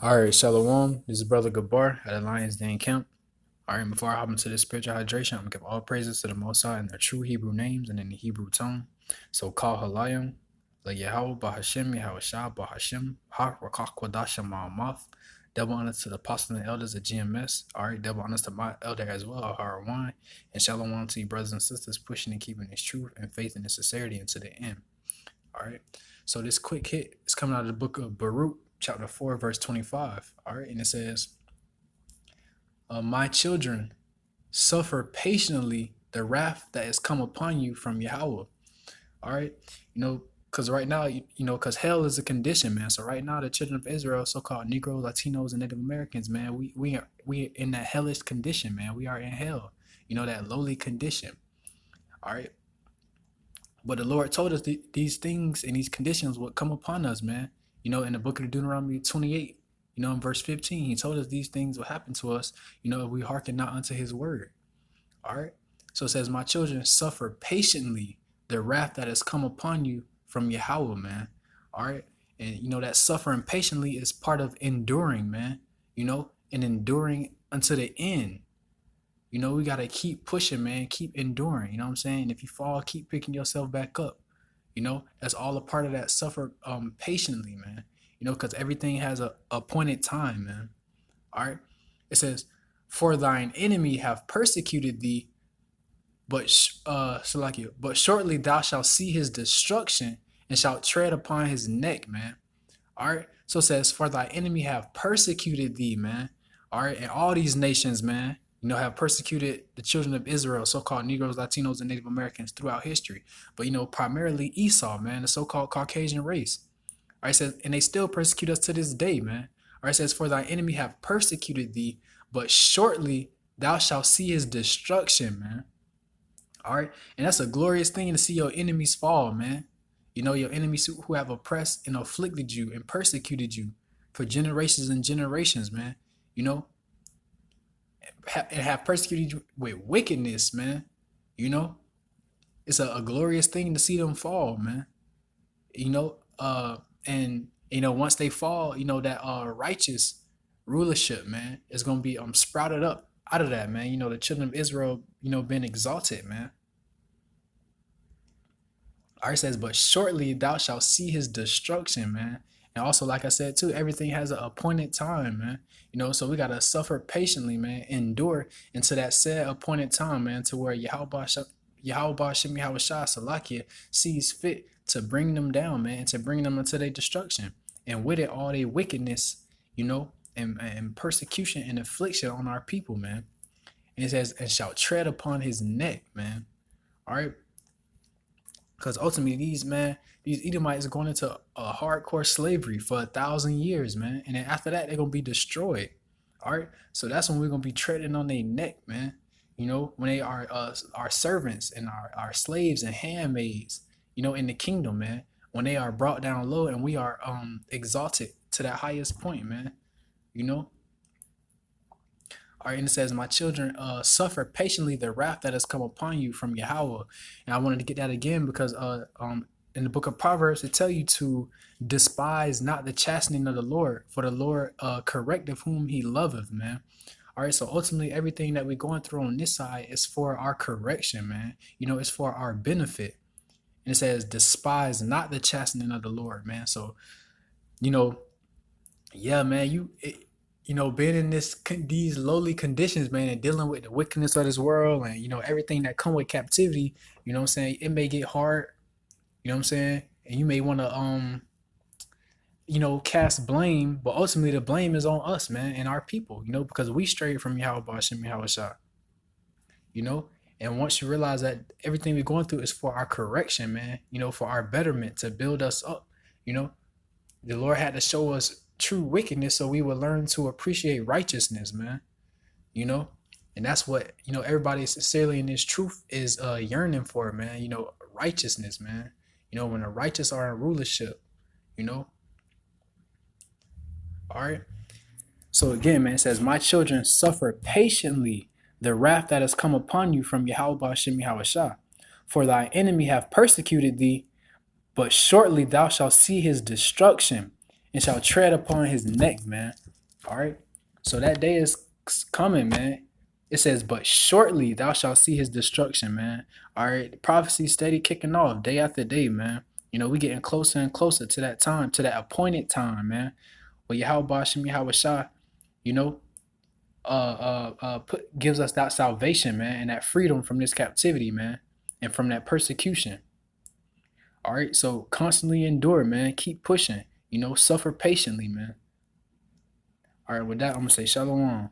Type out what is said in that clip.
All right, Shalom. This is Brother Gabar at Alliance Den Camp. All right, before I hop into this spiritual hydration, I'm going to give all praises to the Most High in their true Hebrew names and in the Hebrew tongue. So, Kal Halayim, La Yahweh, Bahashem, Yahushua, Bahashem, Ha Rakach Kwadashem Ma'amath. Double honor to the apostles and elders of GMS. All right, double honors to my elder as well, Harawan. And Shalom to you, brothers and sisters, pushing and keeping this truth and faith and its sincerity into the end. All right. So this quick hit is coming out of the book of Baruch, chapter 4, verse 25. All right. And it says, my children, suffer patiently the wrath that has come upon you from Yahuwah. All right. Because right now, because hell is a condition, man. So right now, the children of Israel, so-called Negroes, Latinos, and Native Americans, man, we are in that hellish condition, man. We are in hell. That lowly condition. All right. But the Lord told us these things and these conditions would come upon us, man. In the book of Deuteronomy 28, in verse 15, he told us these things will happen to us, if we hearken not unto his word. All right. So it says, my children, suffer patiently the wrath that has come upon you from Yahweh, man. All right. And, that suffering patiently is part of enduring, man, and enduring unto the end. We got to keep pushing, man, keep enduring. You know what I'm saying? If you fall, keep picking yourself back up. That's all a part of that suffer patiently, man. Because everything has a appointed time, man. All right. It says, for thine enemy have persecuted thee, but shortly thou shalt see his destruction and shalt tread upon his neck, man. All right. So it says, for thy enemy have persecuted thee, man. All right. And all these nations, man, have persecuted the children of Israel, so-called Negroes, Latinos, and Native Americans throughout history. But, primarily Esau, man, the so-called Caucasian race. All right. It says, and they still persecute us to this day, man. All right. It says, for thy enemy have persecuted thee, but shortly thou shalt see his destruction, man. All right. And that's a glorious thing to see your enemies fall, man. Your enemies who have oppressed and afflicted you and persecuted you for generations and generations, man. And have persecuted you with wickedness, man. It's a glorious thing to see them fall, man. And once they fall, that righteous rulership, man, is gonna be sprouted up out of that, man. The children of Israel, been exalted, man. All right, says, but shortly thou shalt see his destruction, man. And also, like I said too, everything has an appointed time, man. So we gotta suffer patiently, man, endure into that said appointed time, man, to where Yahuwah Shem Yahushua Salakia sees fit to bring them down, man, and to bring them into their destruction. And with it, all their wickedness, and persecution and affliction on our people, man. And it says, and shall tread upon his neck, man. All right. Because ultimately, these Edomites are going into a hardcore slavery for 1,000 years, man. And then after that, they're going to be destroyed. All right. So that's when we're going to be treading on their neck, man. When they are our servants and our slaves and handmaids, in the kingdom, man. When they are brought down low and we are exalted to that highest point, man. All right, and it says, my children, suffer patiently the wrath that has come upon you from Yahweh. And I wanted to get that again because in the book of Proverbs, it tells you to despise not the chastening of the Lord, for the Lord correcteth whom he loveth, man. All right, so ultimately everything that we're going through on this side is for our correction, man. It's for our benefit. And it says, despise not the chastening of the Lord, man. So, yeah, man, being in these lowly conditions, man, and dealing with the wickedness of this world and, everything that come with captivity, what I'm saying? It may get hard, what I'm saying? And you may want to, cast blame, but ultimately the blame is on us, man, and our people, because we strayed from Yahuwah Shem Yahushua, and once you realize that everything we're going through is for our correction, man, for our betterment, to build us up, the Lord had to show us true wickedness so we would learn to appreciate righteousness, man. And that's what, everybody sincerely in this truth is yearning for, man. Righteousness, man. When the righteous are in rulership, all right. So again, man, it says, my children, suffer patiently the wrath that has come upon you from Yahuwah Shem Yahushua. For thy enemy have persecuted thee, but shortly thou shalt see his destruction and shall tread upon his neck, man. All right. So that day is coming, man. It says, but shortly thou shalt see his destruction, man. All right. The prophecy steady kicking off day after day, man. You know, we getting closer and closer to that time, to that appointed time, man. Where Yahuwah Shem Yahuwah, you know, gives us that salvation, man, and that freedom from this captivity, man, and from that persecution. All right. So constantly endure, man. Keep pushing. You know, suffer patiently, man. All right. With that, I'm gonna say shalom.